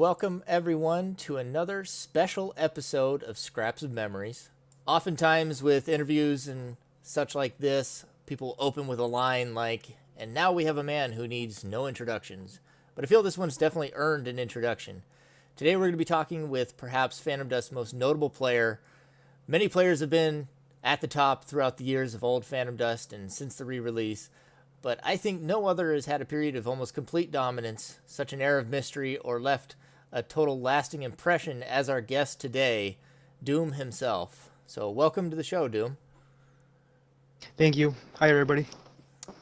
Welcome, everyone, to another special episode of Scraps of Memories. Oftentimes, with interviews and such like this, people open with a line like, "And now we have a man who needs no introductions." But I feel this one's definitely earned an introduction. Today, we're going to be talking with perhaps Phantom Dust's most notable player. Many players have been at the top throughout the years of old Phantom Dust and since the re release, but I think no other has had a period of almost complete dominance, such an air of mystery, or left a total lasting impression as our guest today, Doom himself. So, welcome to the show, Doom. Thank you. Hi, everybody.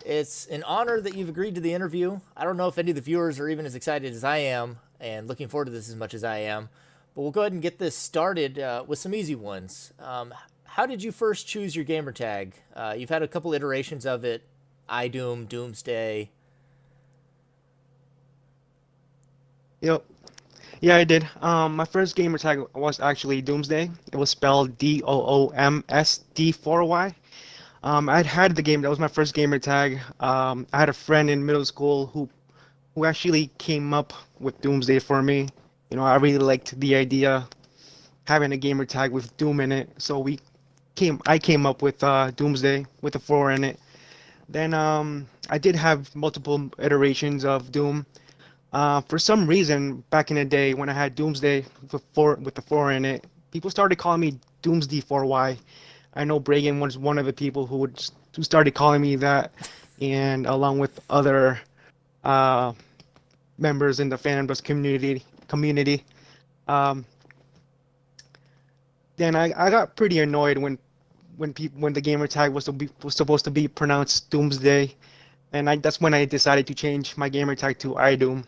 It's an honor that you've agreed to the interview. I don't know if any of the viewers are even as excited as I am and looking forward to this as much as I am, but we'll go ahead and get this started with some easy ones. How did you first choose your gamer tag? You've had a couple iterations of it, iDoom, Doomsday. Yep. Yeah, I did. My first gamer tag was actually Doomsday. It was spelled DOOMSD4Y. I'd had the game. That was my first gamer tag. I had a friend in middle school who actually came up with Doomsday for me. I really liked the idea having a gamer tag with Doom in it. So I came up with Doomsday with a 4 in it. Then I did have multiple iterations of Doom. For some reason, back in the day when I had Doomsday with the four in it, people started calling me DOOMSD4Y. I know Bregan was one of the people who started calling me that, and along with other uh, members in the fandom community. Um, then I got pretty annoyed when the gamer tag was supposed to be pronounced Doomsday, and that's when I decided to change my gamer tag to iDoom.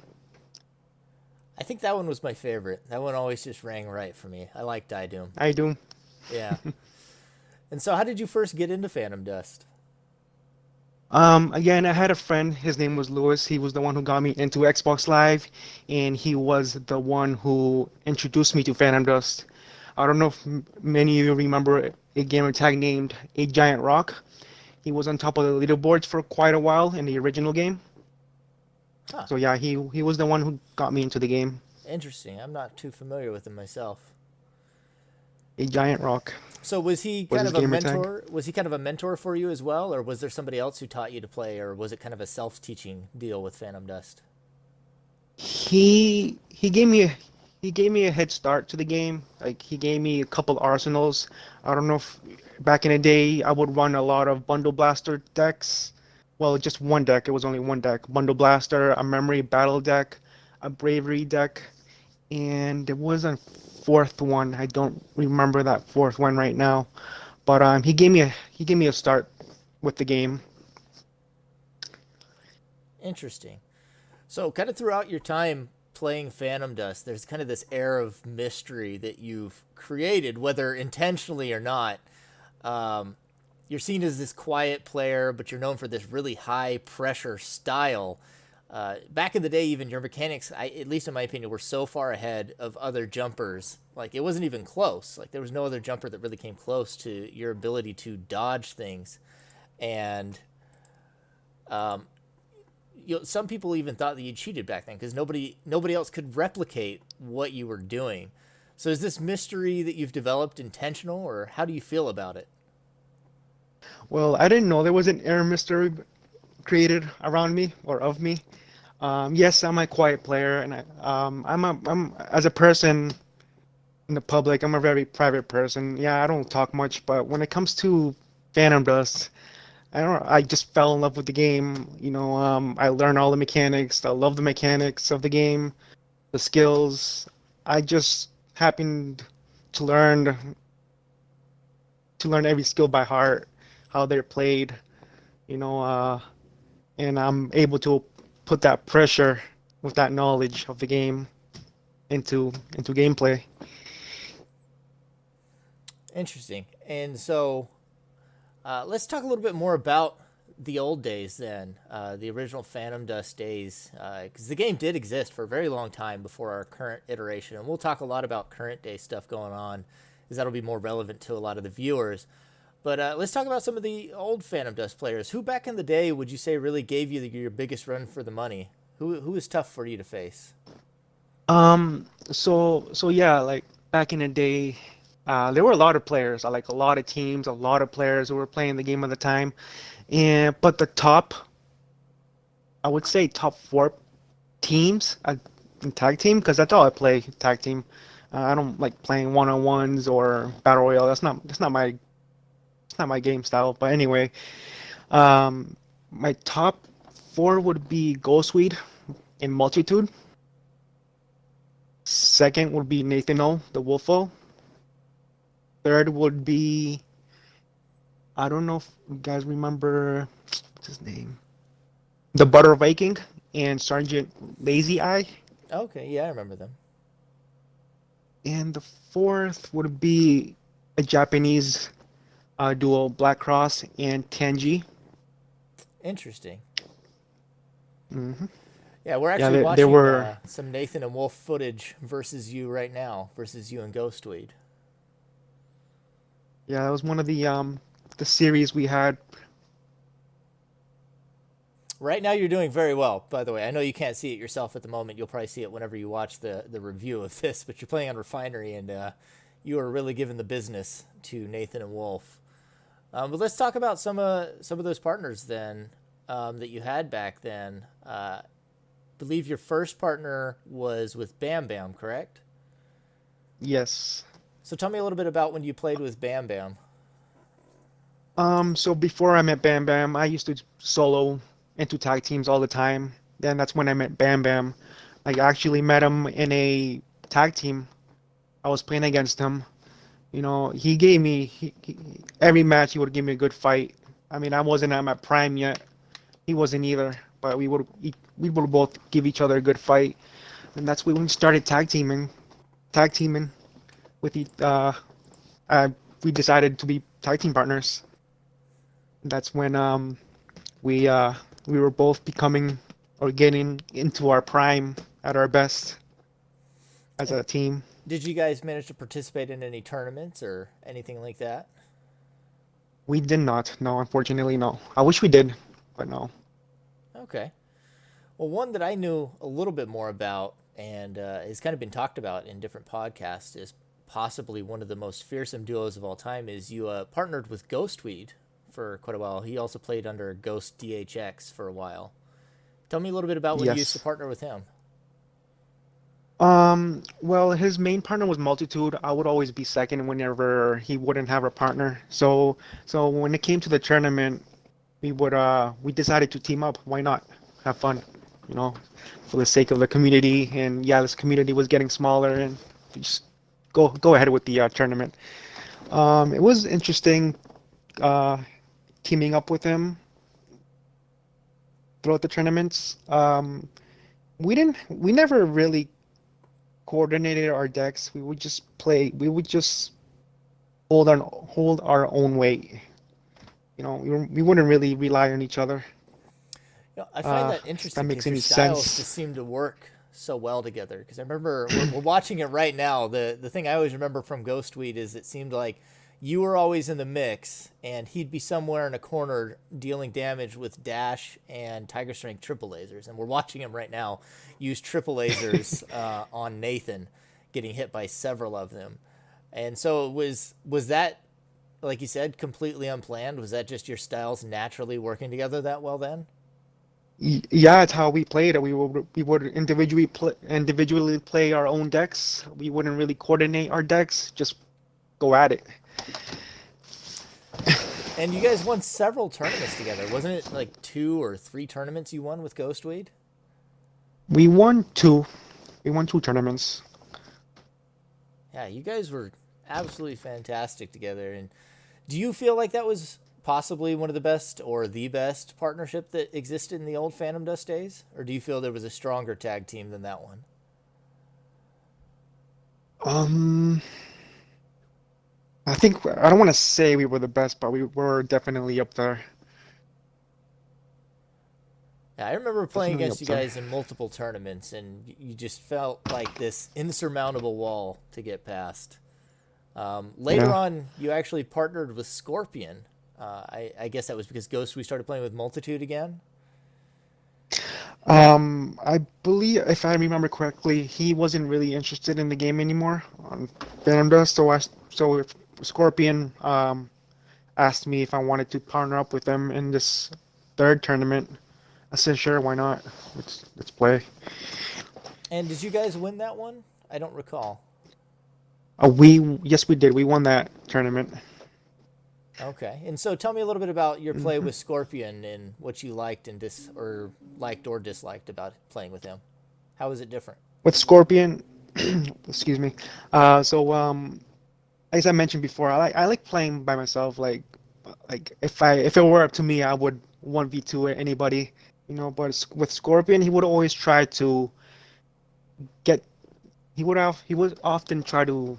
I think that one was my favorite. That one always just rang right for me. I liked iDoom. iDoom. Yeah. And so, how did you first get into Phantom Dust? Again, I had a friend. His name was Lewis. He was the one who got me into Xbox Live, and he was the one who introduced me to Phantom Dust. I don't know if many of you remember a gamer tag named A Giant Rock. He was on top of the leaderboards for quite a while in the original game. Huh. So yeah, he was the one who got me into the game. Interesting. I'm not too familiar with him myself. A Giant Rock So was he was kind his of a gamer tag. mentor? Was he kind of a mentor for you as well, or was there somebody else who taught you to play, or was it kind of a self-teaching deal with Phantom Dust? He gave me he gave me a head start to the game. Like he gave me a couple arsenals. I don't know if back in the day I would run a lot of Bundle Blaster decks. Well, just one deck. It was only one deck. Bundle Blaster, a Memory Battle deck, a Bravery deck, and there was a fourth one. I don't remember that fourth one right now. But he gave me a start with the game. Interesting. So, kind of throughout your time playing Phantom Dust, there's kind of this air of mystery that you've created, whether intentionally or not. Um, you're seen as this quiet player, but you're known for this really high pressure style. Back in the day, even your mechanics, at least in my opinion, were so far ahead of other jumpers. Like it wasn't even close. Like there was no other jumper that really came close to your ability to dodge things. And um, some people even thought that you cheated back then because nobody else could replicate what you were doing. So is this mystery that you've developed intentional, or how do you feel about it? Well, I didn't know there was an air mystery created around me or of me. Yes, I'm a quiet player, and I'm as a person in the public, I'm a very private person. Yeah, I don't talk much, but when it comes to Phantom Dust, I don't know, I just fell in love with the game. I learned all the mechanics. I love the mechanics of the game, the skills. I just happened to learn every skill by heart, how they're played, you know, uh, and I'm able to put that pressure with that knowledge of the game into gameplay. Interesting. And so let's talk a little bit more about the old days then, the original Phantom Dust days, because the game did exist for a very long time before our current iteration, and we'll talk a lot about current day stuff going on, because that'll be more relevant to a lot of the viewers. But let's talk about some of the old Phantom Dust players. Who back in the day would you say really gave you your biggest run for the money? Who was tough for you to face? So yeah, like back in the day, there were a lot of players, like a lot of teams, a lot of players who were playing the game at the time. And but the top, I would say top four teams in tag team, because that's all I play, tag team. I don't like playing one-on-ones or battle royale. That's not my game style. But anyway, um, my top four would be Ghostweed in Multitude. Second would be Nathan O, the Wolfo. Third would be, I don't know if you guys remember what's his name, the Butter Viking and Sergeant Lazy Eye. Okay, yeah, I remember them. And the fourth would be a Japanese duo, Black Cross and Tenji. Interesting. Hmm. Yeah, we're Yeah, actually they watching were. some Nathan and Wolf footage versus you right now, versus you and Ghostweed. Yeah, that was one of the series we had. Right now, you're doing very well, by the way. I know you can't see it yourself at the moment. You'll probably see it whenever you watch the review of this, but you're playing on Refinery, and you are really giving the business to Nathan and Wolf. But let's talk about some of those partners then that you had back then. I believe your first partner was with Bam Bam, correct? Yes. So tell me a little bit about when you played with Bam Bam. So before I met Bam Bam, I used to solo into tag teams all the time. Then that's when I met Bam Bam. I actually met him in a tag team. I was playing against him. He gave me every match. He would give me a good fight. I mean, I wasn't at my prime yet. He wasn't either, but we would both give each other a good fight, and that's when we started tag teaming with uh, we decided to be tag team partners. That's when we uh, we were both becoming or getting into our prime at our best as And a team. did you guys manage to participate in any tournaments or anything like that? We did not, no, unfortunately, no. I wish we did, but no. Okay. Well, one that I knew a little bit more about and has kind of been talked about in different podcasts is possibly one of the most fearsome duos of all time. Is you partnered with Ghostweed for quite a while. He also played under Ghost DHX for a while. Tell me a little bit about when you used to Yes. partner with him. Well, his main partner was Multitude. I would always be second whenever he wouldn't have a partner. So when it came to the tournament, we decided to team up. Why not? Have fun, you know, for the sake of the community. And yeah, this community was getting smaller, and we just go ahead with the tournament. It was interesting uh teaming up with him throughout the tournaments. We never really coordinated our decks. We would just play. We would just hold our own weight. We wouldn't really rely on each other. I find that If that interesting makes because your any styles sense. just seem to work so well together. Because I remember we're watching it right now. The thing I always remember from Ghostweed is it seemed like you were always in the mix, and he'd be somewhere in a corner dealing damage with dash and Tiger Strength triple lasers. And we're watching him right now use triple lasers on Nathan, getting hit by several of them. And so was that, like you said, completely unplanned? Was that just your styles naturally working together that well then? Yeah, it's how we played it. We would individually play our own decks. We wouldn't really coordinate our decks. Just go at it. And you guys won several tournaments together. Wasn't it like two or three tournaments you won with Ghostweed? We won two. We won two tournaments. Yeah, you guys were absolutely fantastic together. And do you feel like that was possibly one of the best or the best partnership that existed in the old Phantom Dust days? Or do you feel there was a stronger tag team than that one? Um, I don't want to say we were the best, but we were definitely up there. Yeah, I remember playing Definitely against up you there. guys in multiple tournaments, and you just felt like this insurmountable wall to get past. Later Yeah. on, you actually partnered with Scorpion. I guess that was because Ghost we started playing with Multitude again. I believe, if I remember correctly, he wasn't really interested in the game anymore on Phantom Dust. So if Scorpion asked me if I wanted to partner up with them in this third tournament, I said sure, why not? Let's play. And did you guys win that one? I don't recall. Yes, we did. We won that tournament. Okay. And so tell me a little bit about your play hmm with Scorpion and what you liked and or liked or disliked about playing with him. How was it different? With Scorpion, excuse me. So as I mentioned before, I like playing by myself. Like if it were up to me, I would 1v2 anybody, But with Scorpion, he would always try to get. He would often try to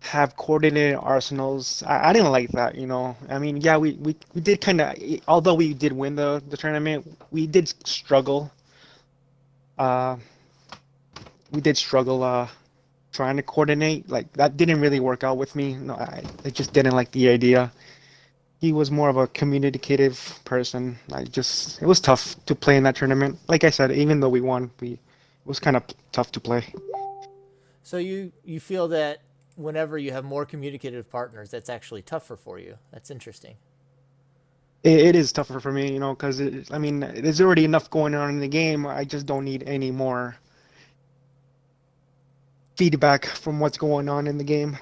have coordinated arsenals. I didn't like that. I mean, yeah, we did kind of, although we did win the tournament, Uh, we did struggle trying to coordinate. Like that didn't really work out with me. No, I just didn't like the idea. He was more of a communicative person. It was tough to play in that tournament. Like I said, even though we won, it was kind of tough to play. So you feel that whenever you have more communicative partners, that's actually tougher for you. That's interesting. It is tougher for me, because I mean, there's already enough going on in the game. I just don't need any more feedback from what's going on in the game.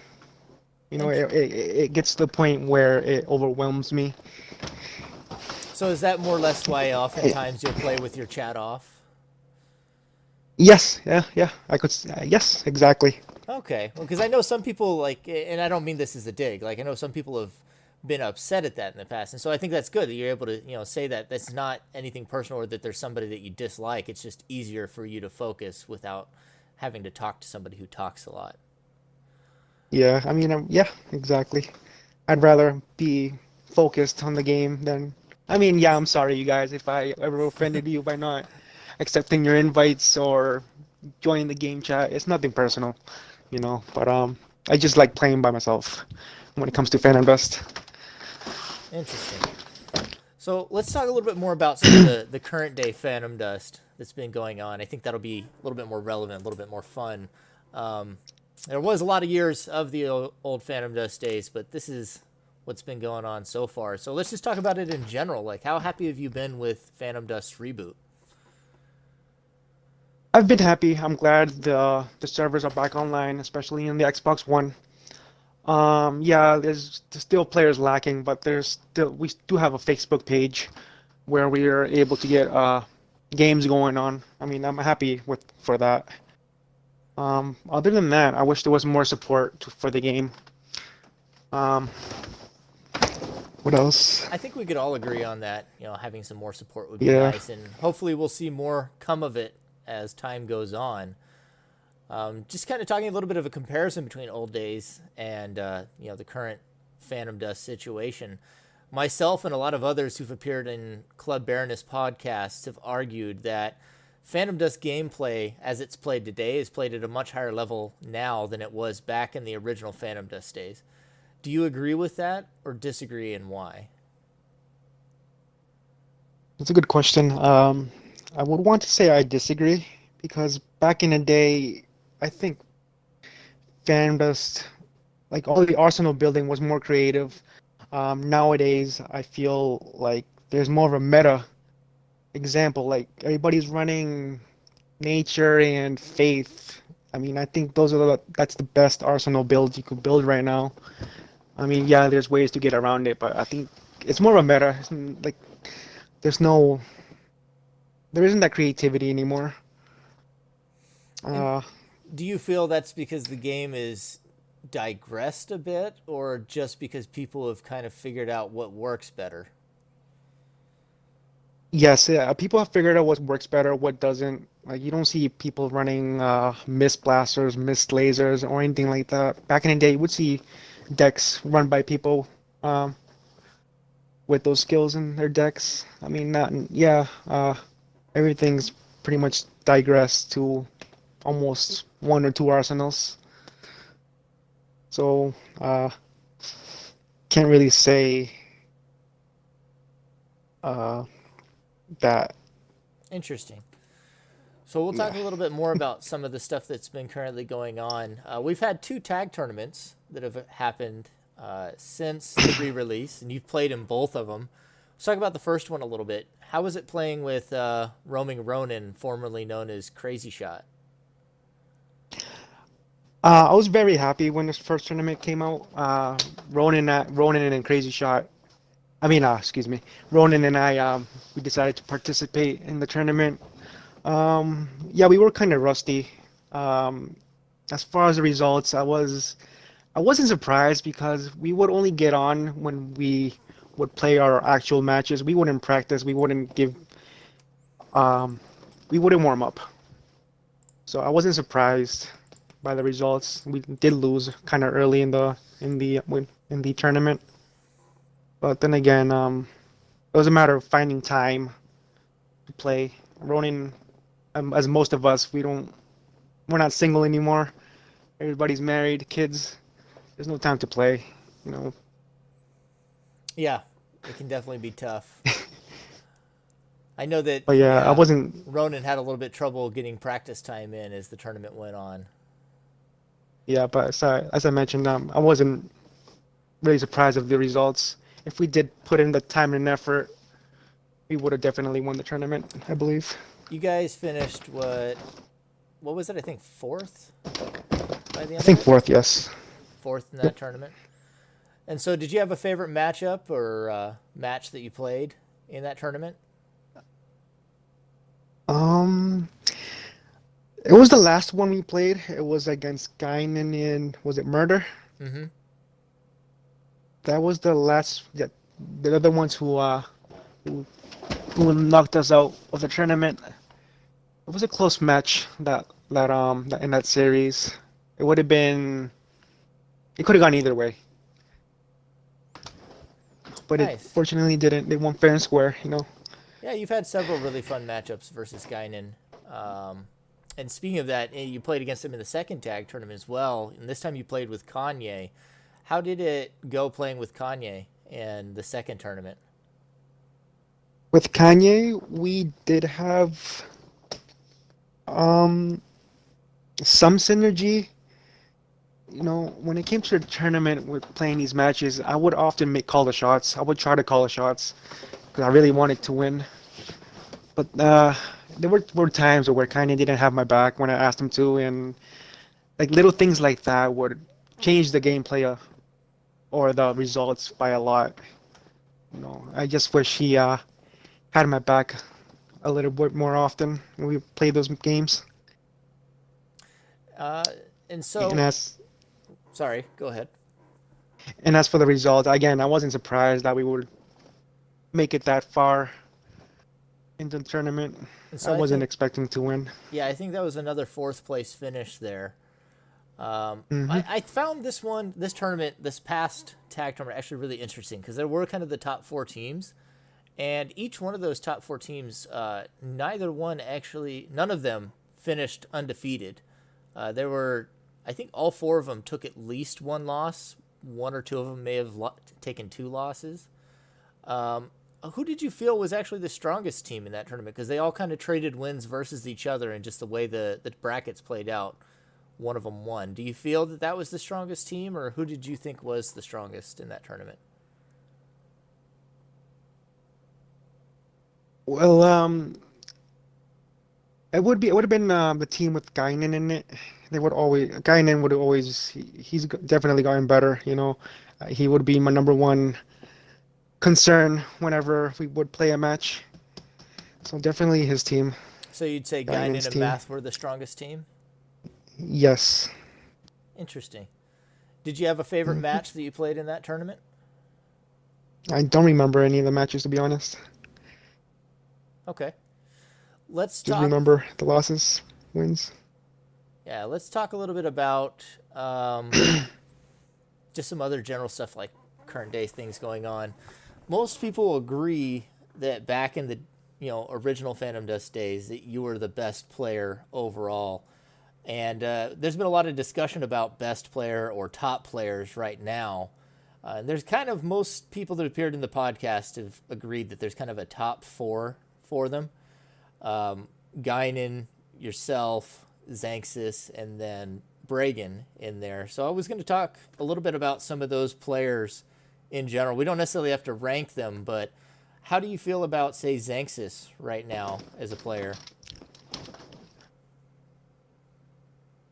Int- It gets to the point where it overwhelms me. so is that more or less why Eh, oftentimes you'll play with your chat off? Yes, yeah, yeah. Yes, exactly. Okay. Well, because I know some people like, and I don't mean this as a dig. Like I know some people have been upset at that in the past, and so I think that's good that you're able to say that that's not anything personal or that there's somebody that you dislike. It's just easier for you to focus without having to talk to somebody who talks a lot. Yeah, I mean, yeah, exactly. I'd rather be focused on the game than. I mean, yeah, I'm sorry, you guys, if I ever offended you by not accepting your invites or joining the game chat. It's nothing personal. But I just like playing by myself when it comes to Phantom Dust. Interesting. So let's talk a little bit more about some of the current day Phantom Dust that's been going on. I think that'll be a little bit more relevant, a little bit more fun. Um, there was a lot of years of the old Phantom Dust days, but this is what's been going on so far. So let's just talk about it in general. Like, how happy have you been with Phantom Dust reboot? I've been happy. I'm glad the servers are back online, especially in the Xbox One. Yeah, there's still players lacking, but we do have a Facebook page where we are able to get games going on. I mean, I'm happy with for that. Other than that, I wish there was more support for the game. Um, what else? I think we could all agree on that. Having some more support would be Yeah. nice, and hopefully we'll see more come of it as time goes on. Just kind of talking a little bit of a comparison between old days and the current Phantom Dust situation. Myself and a lot of others who've appeared in Club Baroness podcasts have argued that Phantom Dust gameplay, as it's played today, is played at a much higher level now than it was back in the original Phantom Dust days. Do you agree with that or disagree, and why? That's a good question. I would want to say I disagree because back in the day, I think Fandust, like all the Arsenal building was more creative. Nowadays, I feel like there's more of a meta example. Like everybody's running nature and faith. I mean, I think that's the best Arsenal build you could build right now. I mean, yeah, there's ways to get around it, but I think it's more of a meta. Like there's no there isn't that creativity anymore. And Uh, do you feel that's because the game is digressed a bit, or just because people have kind of figured out what works better? yes, yeah, people have figured out what works better, what doesn't. Like you don't see people running mist blasters, mist lasers, or anything like that. Back in the day, you would see decks run by people um, with those skills in their decks. I mean, not yeah, everything's pretty much digressed to almost one or two arsenals. So can't really say uh, that. Interesting. So we'll talk Yeah. a little bit more about some of the stuff that's been currently going on. We've had two tag tournaments that have happened since the re-release, and you've played in both of them. Let's talk about the first one a little bit. How was it playing with Roaming Ronin, formerly known as Crazy Shot? I was very happy when this first tournament came out. Ronan and Crazy Shot. Excuse me. Ronan and I, we decided to participate in the tournament. Yeah, we were kind of rusty. Um, as far as the results, I wasn't surprised because we would only get on when we would play our actual matches. We wouldn't practice. Um, we wouldn't warm up. So I wasn't surprised by the results. We did lose kind of early in the tournament, but then again, it was a matter of finding time to play. Ronin, as most of us, we're not single anymore. Everybody's married, kids. There's no time to play, you know. Yeah, it can definitely be tough. I know that But yeah, I wasn't. Ronan had a little bit trouble getting practice time in as the tournament went on. Yeah, but as I mentioned, I wasn't really surprised of the results. If we did put in the time and effort, we would have definitely won the tournament, I believe. You guys finished what was it? I think fourth by the I end of think it. fourth, yes. Fourth in that Yep. tournament. And so, did you have a favorite matchup or match that you played in that tournament? Um, it was the last one we played. It was against Guinan in, was it Murder? Mm-hmm. That was the last. Yeah, the other ones who, who knocked us out of the tournament. It was a close match that in that series. It would have been. It could have gone either way, but it Nice. fortunately didn't. They won fair and square, you know. Yeah, you've had several really fun matchups versus Guinan. And speaking of that, you played against him in the second tag tournament as well. And this time you played with Kanye. How did it go playing with Kanye in the second tournament? With Kanye, we did have um some synergy. You know, when it came to the tournament with playing these matches, I would often make call the shots. I would try to call the shots because I really wanted to win. But there were times where Kanye didn't have my back when I asked him to, and like little things like that would change the gameplay or the results by a lot. You know, I just wish he had my back a little bit more often when we played those games. Uh, and And so, as sorry, go ahead. and as for the result, again, I wasn't surprised that we would make it that far into the tournament. And I so I wasn't think, expecting to win. yeah, I think that was another fourth place finish there. Hmm. I found this tournament, this past tag tournament, actually really interesting because there were kind of the top four teams, and each one of those top four teams, none of them finished undefeated. There were, I think, all four of them took at least one loss. One or two of them may have taken two losses. Who did you feel was actually the strongest team in that tournament? Because they all kind of traded wins versus each other, and just the way the brackets played out, one of them won. Do you feel that that was the strongest team, or who did you think was the strongest in that tournament? Well, it would have been the team with Guinan in it. Guinan would always definitely gotten better. You know, he would be my number one concern whenever we would play a match. So definitely his team, So you'd say Guinan's Guinan and team. Math were the strongest team? Yes. Interesting. Did you have a favorite Mhm. match that you played in that tournament? I don't remember any of the matches to be honest. Okay. Let's Just talk. remember the losses, wins. Yeah, let's talk a little bit about just some other general stuff like current day things going on. Most people agree that back in the original Phantom Dust days that you were the best player overall. And there's been a lot of discussion about best player or top players right now. There's kind of most people that appeared in the podcast have agreed that there's kind of a top four for them. Guinan, yourself, Xanxus, and then Bregan in there. So I was going to talk a little bit about some of those players in general. We don't necessarily have to rank them, but how do you feel about, say, Xanxus right now as a player?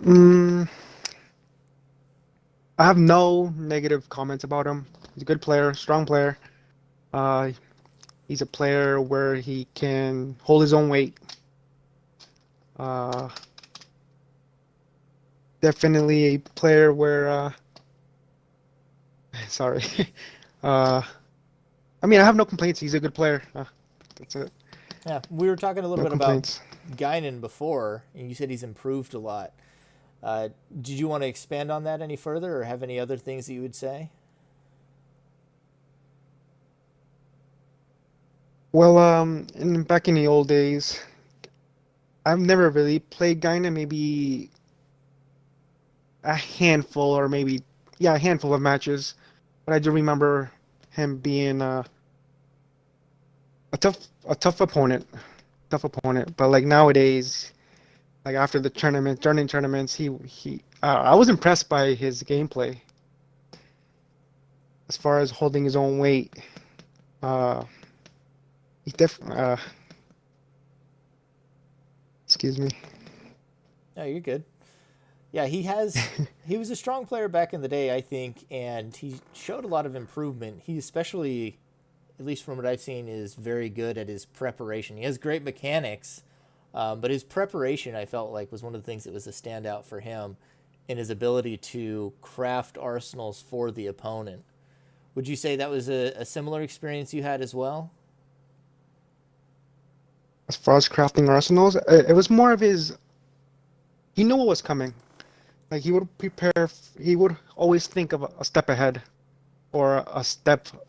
Mm, I have no negative comments about him. He's a good player, strong player. Uh, he's a player where he can hold his own weight. Uh, Definitely a player where, sorry. Uh, I mean, I have no complaints. He's a good player. That's it. Yeah, we were talking a little No bit about complaints. Guinan before, and you said he's improved a lot. Uh, did you want to expand on that any further, or have any other things that you would say? Well, back in the old days, I've never really played Gyna. Maybe a handful, or maybe yeah, a handful of matches. But I do remember him being a tough opponent, tough opponent. But like nowadays, like after the during tournaments, I was impressed by his gameplay as far as holding his own weight. Uh, he def excuse me. No, you're good. Yeah, he was a strong player back in the day, I think, and he showed a lot of improvement. He especially, at least from what I've seen, is very good at his preparation. He has great mechanics, but his preparation, I felt like, was one of the things that was a standout for him in his ability to craft arsenals for the opponent. Would you say that was a similar experience you had as well? As far as crafting arsenals, it was more of his. He knew what was coming. Like he would prepare. He would always think of a step ahead, or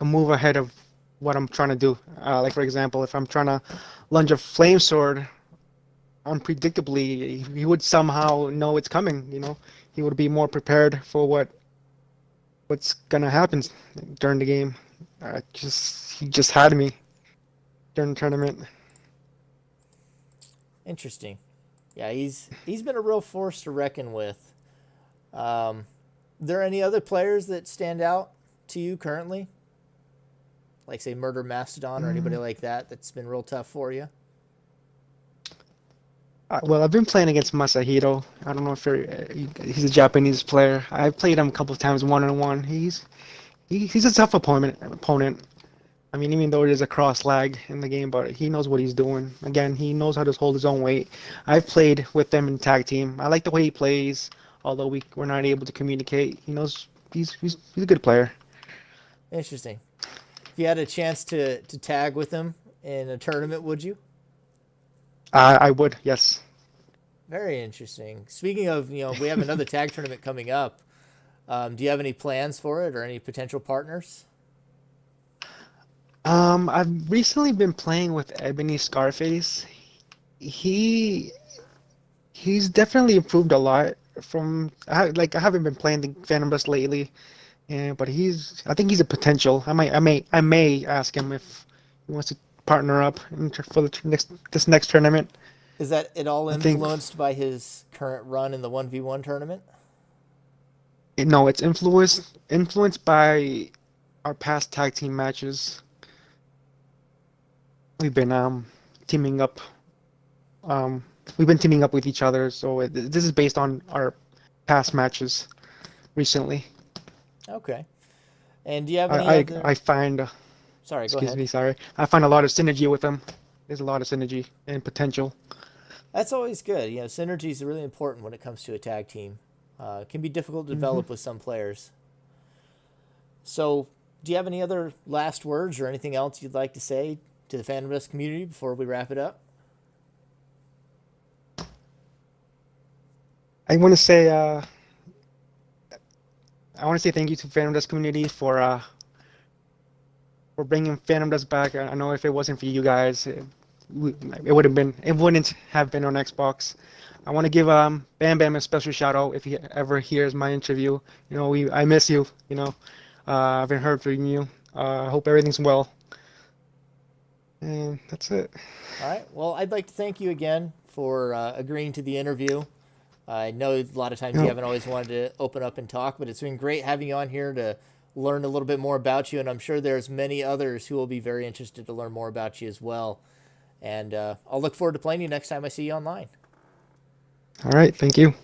a move ahead of what I'm trying to do. Like for example, if I'm trying to lunge a flame sword unpredictably, he would somehow know it's coming. He would be more prepared for what's gonna happen during the game. He just had me during the tournament. Interesting. Yeah, he's been a real force to reckon with. Um, there any other players that stand out to you currently? Like say Murder Mastodon or anybody Mm. like that that's been real tough for you? Well, I've been playing against Masahiro. I don't know if he's a Japanese player. I've played him a couple of times one on one. He's a tough opponent. I mean, even though there's a cross lag in the game, but he knows what he's doing. Again, he knows how to hold his own weight. I've played with them in tag team. I like the way he plays, although we're not able to communicate. He knows he's a good player. Interesting. If you had a chance to tag with him in a tournament, would you? I would, yes. Very interesting. Speaking of, we have another tag tournament coming up. Do you have any plans for it or any potential partners? I've recently been playing with Ebony Scarface. He he's definitely improved a lot from I haven't been playing the Phantom Dust lately, but I think he's a potential. I may ask him if he wants to partner up for this next tournament. Is that at all I think influenced by his current run in the 1v1 tournament? no, it's influenced by our past tag team matches. We've been teaming up. Um, we've been teaming up with each other, so this is based on our past matches recently. Okay. And do you have any I other? I find Sorry, go excuse ahead. me, sorry. I find a lot of synergy with them. There's a lot of synergy and potential. That's always good. Synergy is really important when it comes to a tag team. It can be difficult to Hmm. develop with some players. So, do you have any other last words or anything else you'd like to say to the Phantom Dust community before we wrap it up? I want to say thank you to Phantom Dust community for bringing Phantom Dust back. I know if it wasn't for you guys, it wouldn't have been on Xbox. I want to give Bam Bam a special shout out if he ever hears my interview. I miss you. I haven't heard from you. I hope everything's well. And that's it. All right. Well, I'd like to thank you again for agreeing to the interview. I know a lot of times you No, haven't always wanted to open up and talk, but it's been great having you on here to learn a little bit more about you. And I'm sure there's many others who will be very interested to learn more about you as well. And I'll look forward to playing you next time I see you online. all right, thank you.